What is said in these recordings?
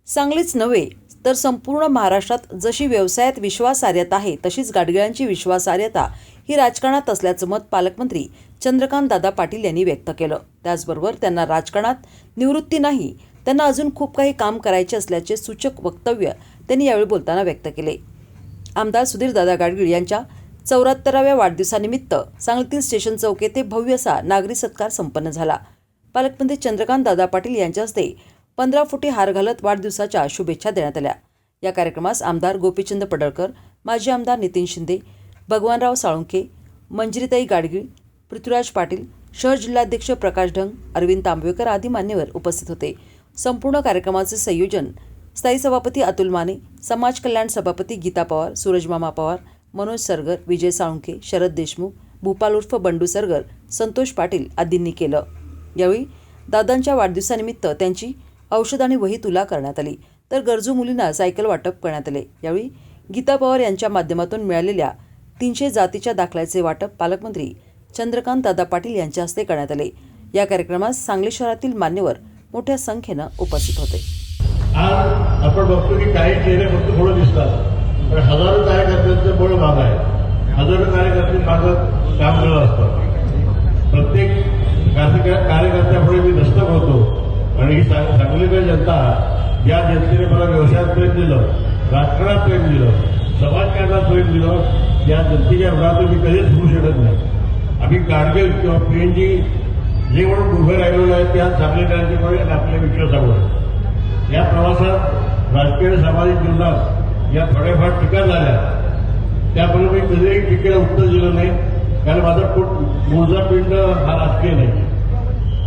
सांगलीच नव्हे तर संपूर्ण महाराष्ट्रात जशी व्यवसायात विश्वासार्हता आहे तशीच गाडगिळांची विश्वासार्हता ही राजकारणात असल्याचं मत पालकमंत्री चंद्रकांतदादा पाटील यांनी व्यक्त केलं। त्याचबरोबर त्यांना राजकारणात निवृत्ती नाही, त्यांना अजून खूप काही काम करायचे असल्याचे सूचक वक्तव्य त्यांनी यावेळी बोलताना व्यक्त केले। आमदार सुधीरदादा गाडगीळ यांच्या 74व्या वाढदिवसानिमित्त सांगलीतील स्टेशन चौक येथे भव्य असा नागरी सत्कार संपन्न झाला। पालकमंत्री चंद्रकांतदादा पाटील यांच्या हस्ते 15 फुटी हार घालत वाढदिवसाच्या शुभेच्छा देण्यात आल्या। या कार्यक्रमास आमदार गोपीचंद पडळकर, माजी आमदार नितीन शिंदे, भगवानराव साळुंखे, मंजिरीताई गाडगीळ, पृथ्वीराज पाटील, शहर जिल्हाध्यक्ष प्रकाश ढंग, अरविंद तांबवेकर आदी मान्यवर उपस्थित होते। संपूर्ण कार्यक्रमाचे संयोजन स्थायी सभापती अतुल माने, समाज कल्याण सभापती गीता पवार, सूरजमामा पवार, मनोज सरगर, विजय साळुंखे, शरद देशमुख, भूपाल उर्फ बंडू सरगर, संतोष पाटील आदींनी केलं। यावेळी दादांच्या वाढदिवसानिमित्त त्यांची औषध आणि वही तुला करण्यात आली, तर गरजू मुलींना सायकल वाटप करण्यात आले। यावेळी गीता पवार यांच्या माध्यमातून मिळालेल्या 300 जातीच्या दाखल्याचे वाटप पालकमंत्री चंद्रकांतदादा पाटील यांच्या हस्ते करण्यात आले। या कार्यक्रमास सांगली शहरातील मान्यवर मोठ्या संख्येनं उपस्थित होते। आज आपण बघतो की काही चेहरे फक्त थोडं दिसतात, पण हजारो कार्यकर्त्यांचं बळ भाग आहे। हजारो कार्यकर्ते माझं काम करत असतात। प्रत्येक कार्यकर्त्यापुढे मी दस्तक होतो आणि ही सांगलीकर जनता, या जनतेने मला व्यवसायात प्रेम दिलं, राजकारणात प्रेम दिलं, समाजकारणात प्रेम दिलं, या जनतेच्या ऋणातून मी कधीच होऊ शकत नाही। आम्ही गाडगीळ किंवा PNG जे म्हणून उभे राहिलेलो आहे त्या सांगलीकरांच्यामुळे आणि आपल्या विश्वासामुळे या प्रवासात राजकीय सामाजिक जीवनात या थोड्याफार टीका झाल्या, त्यामुळे मी कधीही टीकेला उत्तर दिलं नाही, कारण माझा मूळचा पिंड हा राजकीय नाही।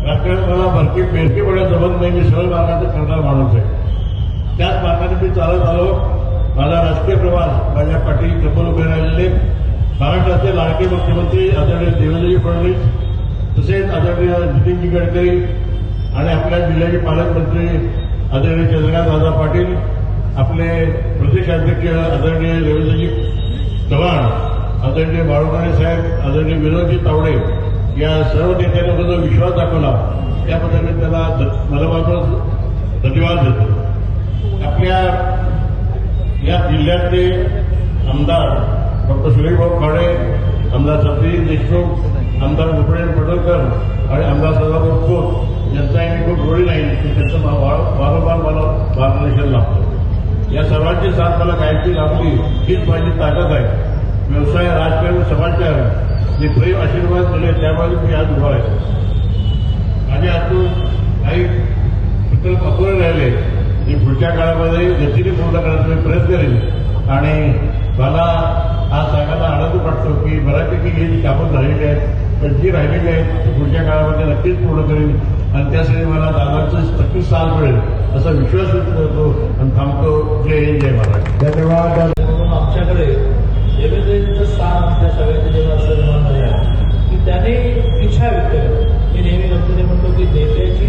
राजकारण मला बेरकेपणा जमत नाही, मी सरळ मार्गाचा करणारा माणूस आहे। त्याच मार्गाने मी चालत आलो। माझा राजकीय प्रवास माझ्या पाठी जपून उभे राहिलेले महाराष्ट्राचे लाडके मुख्यमंत्री आदरणीय देवेंद्रजी फडणवीस, तसेच आदरणीय नितीनजी गडकरी आणि आपल्या जिल्ह्याचे पालकमंत्री आदरणीय चंद्रकांतदादा पाटील, आपले प्रदेशाध्यक्ष आदरणीय रवींद्रजी चव्हाण, आदरणीय बाळूमाने साहेब, आदरणीय विनोदजी तावडे, या सर्व नेत्यांनी जो विश्वास दाखवला त्याबद्दल मी त्याला मनापासून धन्यवाद देतो। आपल्या या जिल्ह्यातले आमदार डॉक्टर सुरेशभाऊ खाडे, आमदार सतीश देशमुख, आमदार गोपीचंद पडळकर आणि आमदार सदाभाऊ खोत यांचाही मी खूप जोडी नाही की त्यांचं वारंवार मला मार्गदर्शन लाभतं। या सर्वांची साथ मला कायमची लाभली हीच माझी ताकद आहे। व्यवसाय, राजकारण, समाजकारण जे प्रेम आशीर्वाद दिले त्यामुळे मी आज उभा आहे। माझ्या हातून काही प्रकल्प अपुरे राहिले, मी पुढच्या काळामध्ये गतीने पूर्ण करण्याचा मी प्रयत्न करेन आणि मला आज सांगायला आनंद वाटतो की बऱ्यापैकी ही जी कामं झालेली आहेत पण जी राहिलेली आहेत ती पुढच्या काळामध्ये नक्कीच पूर्ण करेन आणि त्यासाठी मला दादांचं नक्कीच साथ मिळेल असा विश्वास व्यक्त करतो आणि थांबतो। जय हिंद, जय महाराष्ट्र। धन्यवाद। म्हणून आमच्याकडे देवेंद्रजींचं स्थान आमच्या सगळ्यांच्या जीवनात असं निर्माण झालं आहे की त्याने इच्छा व्यक्त केली। मी नेहमी गमतीने म्हणतो की नेत्याची